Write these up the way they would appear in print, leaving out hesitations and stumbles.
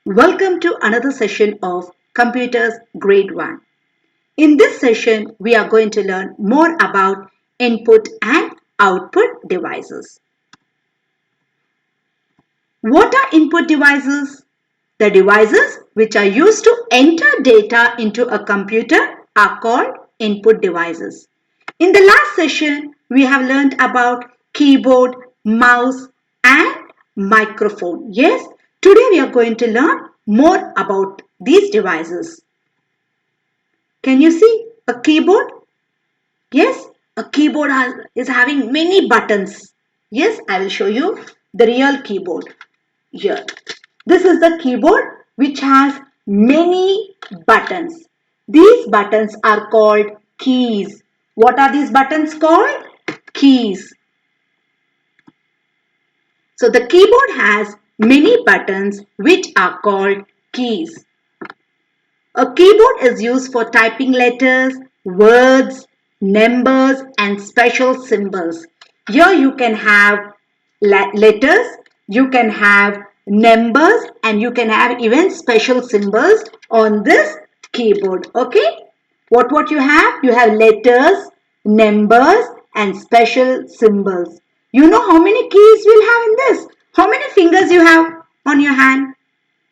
Welcome to another session of Computers Grade 1. In this session, we are going to learn more about input and output devices. What are input devices? The devices which are used to enter data into a computer are called input devices. In the last session, we have learned about keyboard, mouse and microphone. Yes, today we are going to learn more about these devices. Can you see a keyboard? Yes, a keyboard is having many buttons. Yes, I will show you the real keyboard here. This is the keyboard which has many buttons. These buttons are called keys. What are these buttons called? Keys. So the keyboard has many buttons which are called keys. A keyboard is used for typing letters, words, numbers and special symbols. Here you can have letters, you can have numbers and you can have even special symbols on this keyboard. Okay? What you have? You have letters, numbers and special symbols. You know how many keys we'll have in this? How many fingers you have on your hand?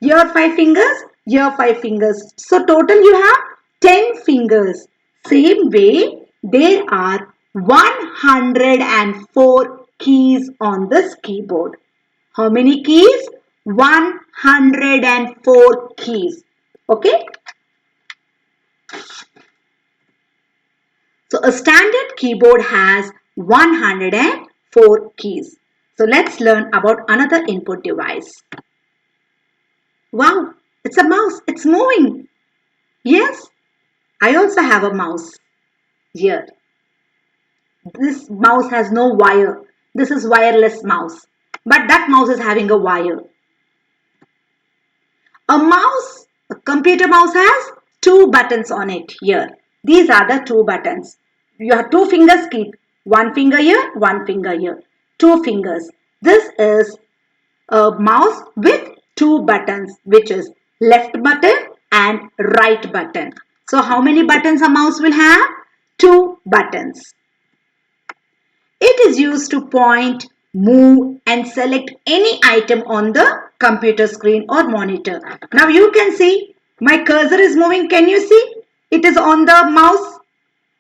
Here 5 fingers, here 5 fingers. So total you have 10 fingers. Same way, there are 104 keys on this keyboard. How many keys? 104 keys. Okay. So a standard keyboard has 104 keys. So let's learn about another input device. Wow, it's a mouse. It's moving. Yes, I also have a mouse here. This mouse has no wire. This is wireless mouse. But that mouse is having a wire. A computer mouse has two buttons on it here. These are the two buttons. You have two fingers keep. One finger here, one finger here. Two fingers. This is a mouse with two buttons, which is left button and right button. So how many buttons a mouse will have? Two buttons. It is used to point, move and select any item on the computer screen or monitor. Now you can see my cursor is moving. Can you see? It is on the mouse.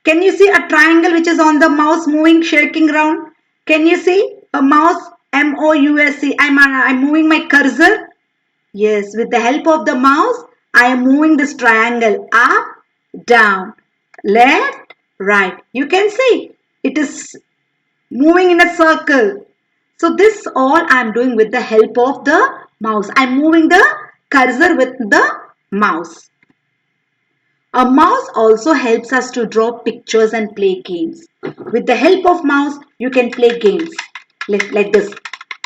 Can you see a triangle which is on the mouse moving, shaking around? Can you see a mouse? M-O-U-S-E. I'm moving my cursor. Yes, with the help of the mouse, I am moving this triangle up, down, left, right. You can see it is moving in a circle. So this all I am doing with the help of the mouse. I am moving the cursor with the mouse. A mouse also helps us to draw pictures and play games. With the help of mouse, you can play games like this.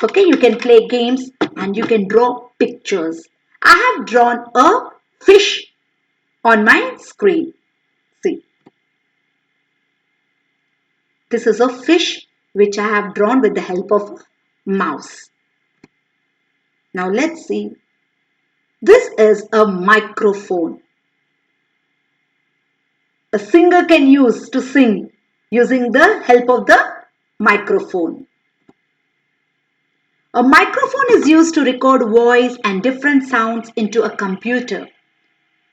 Okay, you can play games and you can draw pictures. I have drawn a fish on my screen. See, this is a fish which I have drawn with the help of mouse. Now let's see. This is a microphone. A singer can use to sing using the help of the microphone. A microphone is used to record voice and different sounds into a computer.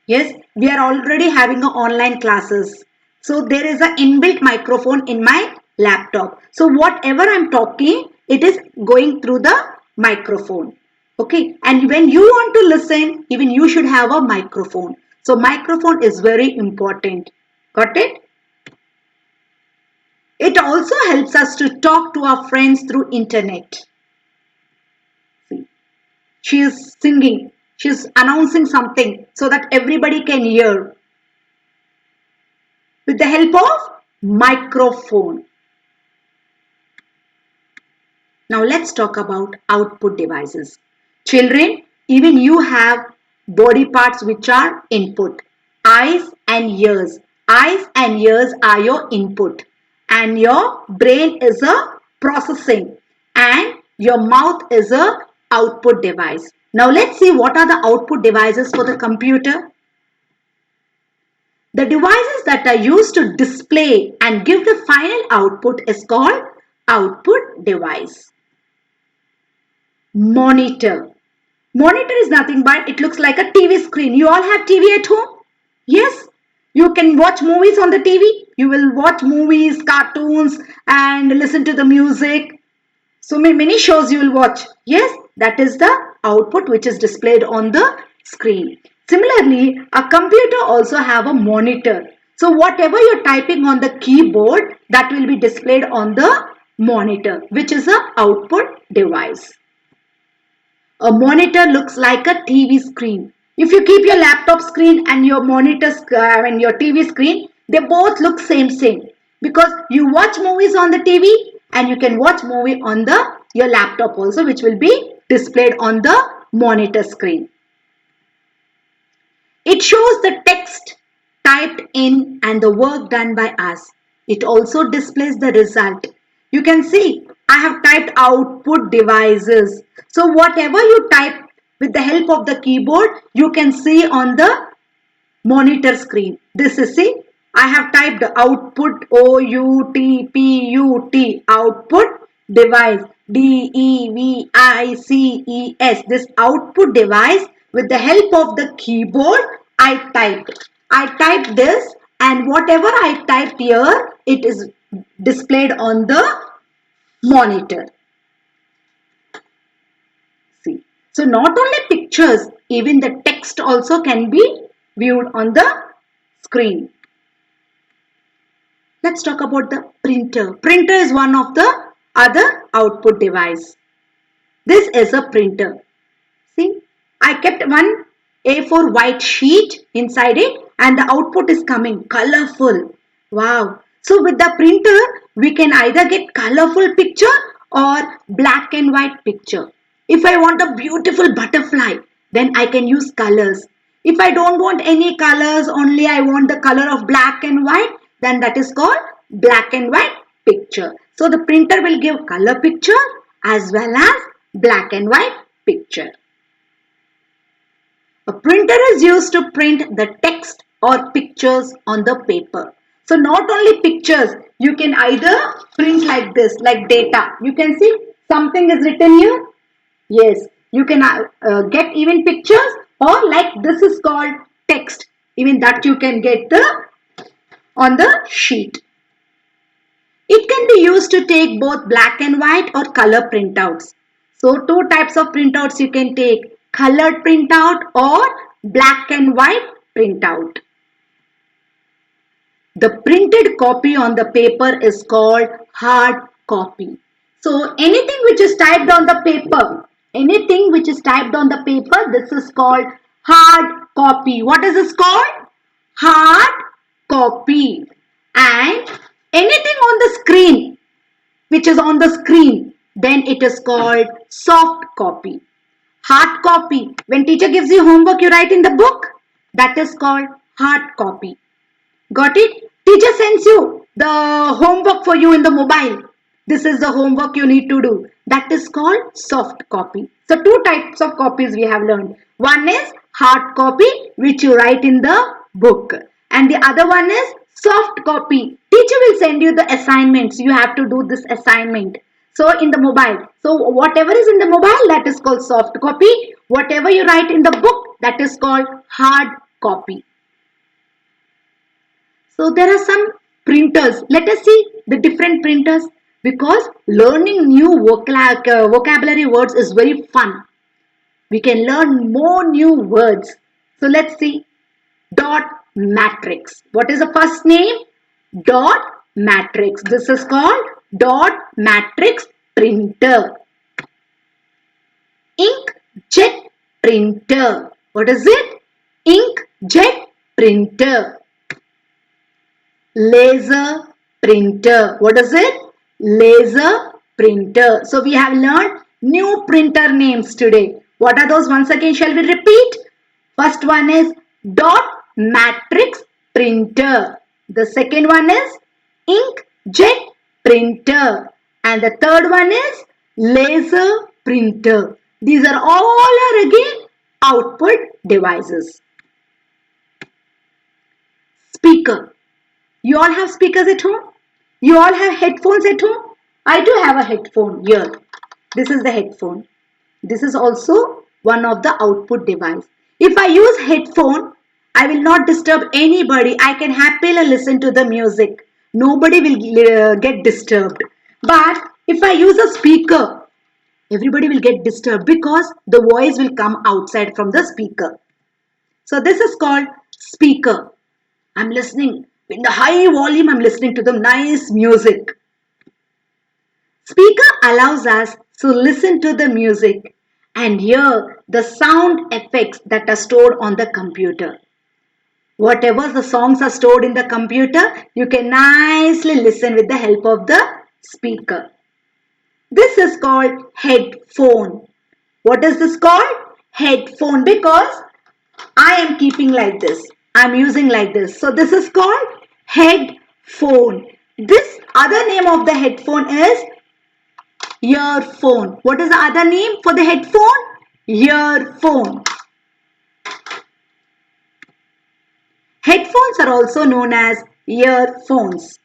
Yes, we are already having online classes. So there is an inbuilt microphone in my laptop. So whatever I'm talking, it is going through the microphone. Okay, and when you want to listen, even you should have a microphone. So microphone is very important. Got it? It also helps us to talk to our friends through internet. See, she is singing. She is announcing something so that everybody can hear. With the help of microphone. Now let's talk about output devices. Children, even you have body parts which are input. Eyes and ears. Eyes and ears are your input. And your brain is a processing. And your mouth is a output device. Now let's see what are the output devices for the computer. The devices that are used to display and give the final output is called output device. Monitor. Monitor is nothing but it looks like a TV screen. You all have TV at home? Yes. You can watch movies on the TV. You will watch movies, cartoons and listen to the music. So many shows you will watch. Yes, that is the output which is displayed on the screen. Similarly, a computer also have a monitor. So whatever you're typing on the keyboard, that will be displayed on the monitor, which is a output device. A monitor looks like a TV screen. If you keep your laptop screen and your monitor and your TV screen, they both look same because you watch movies on the TV and you can watch movie on your laptop also, which will be displayed on the monitor screen. It shows the text typed in and the work done by us. It also displays the result. You can see I have typed output devices. So whatever you type with the help of the keyboard, you can see on the monitor screen. This is, see, I have typed output, O-U-T-P-U-T, output device, D-E-V-I-C-E-S. This output device, with the help of the keyboard, I typed. I typed this and whatever I typed here, it is displayed on the monitor. See. So not only pictures, even the text also can be viewed on the screen. Let's talk about the printer. Printer is one of the other output device. This is a printer. See, I kept one A4 white sheet inside it and the output is coming colorful. Wow. So with the printer, we can either get colorful picture or black and white picture. If I want a beautiful butterfly, then I can use colors. If I don't want any colors, only I want the color of black and white, then that is called black and white picture. So the printer will give color picture as well as black and white picture. A printer is used to print the text or pictures on the paper. So not only pictures, you can either print like this, like data. You can see something is written here. Yes, you can get even pictures, or like this is called text. Even that you can get on the sheet. It can be used to take both black and white or color printouts. So two types of printouts you can take, colored printout or black and white printout. The printed copy on the paper is called hard copy. So anything which is typed on the paper, this is called hard copy. What is this called? Hard copy. And anything on the screen, which is on the screen, then it is called soft copy. Hard copy. When teacher gives you homework, you write in the book. That is called hard copy. Got it? Teacher sends you the homework for you in the mobile. This is the homework you need to do. That is called soft copy. So two types of copies we have learned. One is hard copy, which you write in the book. And the other one is soft copy. Teacher will send you the assignments. You have to do this assignment. So in the mobile. So whatever is in the mobile, that is called soft copy. Whatever you write in the book, that is called hard copy. So there are some printers. Let us see the different printers, because learning new vocabulary words is very fun. We can learn more new words. So let's see. Dot matrix. What is the first name? Dot matrix. This is called dot matrix printer. Inkjet printer. What is it? Inkjet printer. Laser printer. What is it? Laser printer. So we have learned new printer names today. What are those? Once again, shall we repeat? First one is dot matrix printer. The second one is inkjet printer. And the third one is laser printer. These are all are again output devices. Speaker. You all have speakers at home? You all have headphones at home? I do have a headphone here. This is the headphone. This is also one of the output device. If I use headphone, I will not disturb anybody. I can happily listen to the music. Nobody will get disturbed. But if I use a speaker, everybody will get disturbed because the voice will come outside from the speaker. So this is called speaker. I'm listening in the high volume. I'm listening to the nice music. Speaker allows us to listen to the music and hear the sound effects that are stored on the computer. Whatever the songs are stored in the computer, you can nicely listen with the help of the speaker. This is called headphone. What is this called? Headphone, because I am keeping like this. I am using like this. So this is called headphone. This other name of the headphone is earphone. What is the other name for the headphone? Earphone. Headphones are also known as earphones.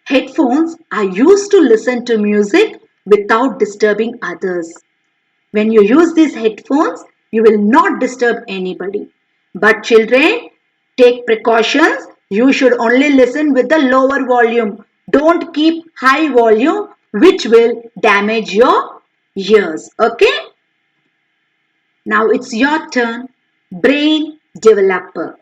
Headphones are used to listen to music without disturbing others. When you use these headphones, you will not disturb anybody. But children, take precautions. You should only listen with the lower volume. Don't keep high volume, which will damage your ears. Okay? Now it's your turn. Brain developer.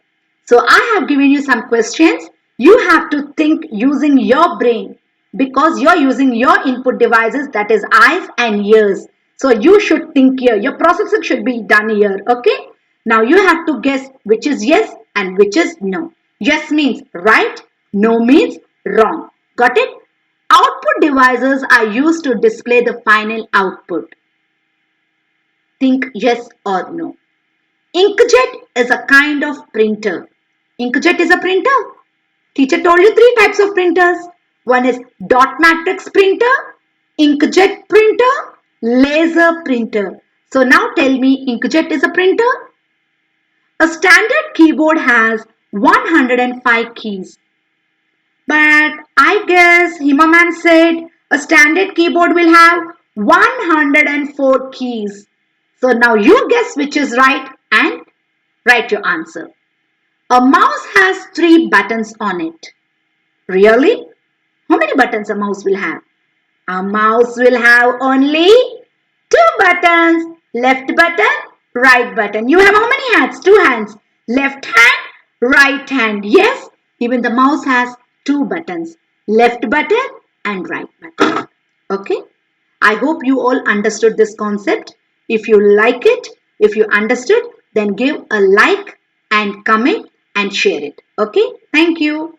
So I have given you some questions. You have to think using your brain because you're using your input devices, that is eyes and ears. So you should think here. Your processing should be done here. Okay. Now you have to guess which is yes and which is no. Yes means right. No means wrong. Got it? Output devices are used to display the final output. Think yes or no. Inkjet is a kind of printer. Inkjet is a printer. Teacher told you three types of printers. One is dot matrix printer, inkjet printer, laser printer. So now tell me, inkjet is a printer? A standard keyboard has 105 keys. But I guess Himaman said a standard keyboard will have 104 keys. So now you guess which is right and write your answer. A mouse has 3 buttons on it. Really? How many buttons a mouse will have? A mouse will have only 2 buttons. Left button, right button. You have how many hands? 2 hands. Left hand, right hand. Yes, even the mouse has 2 buttons. Left button and right button. Okay? I hope you all understood this concept. If you like it, if you understood, then give a like and comment and share it. Okay? Thank you.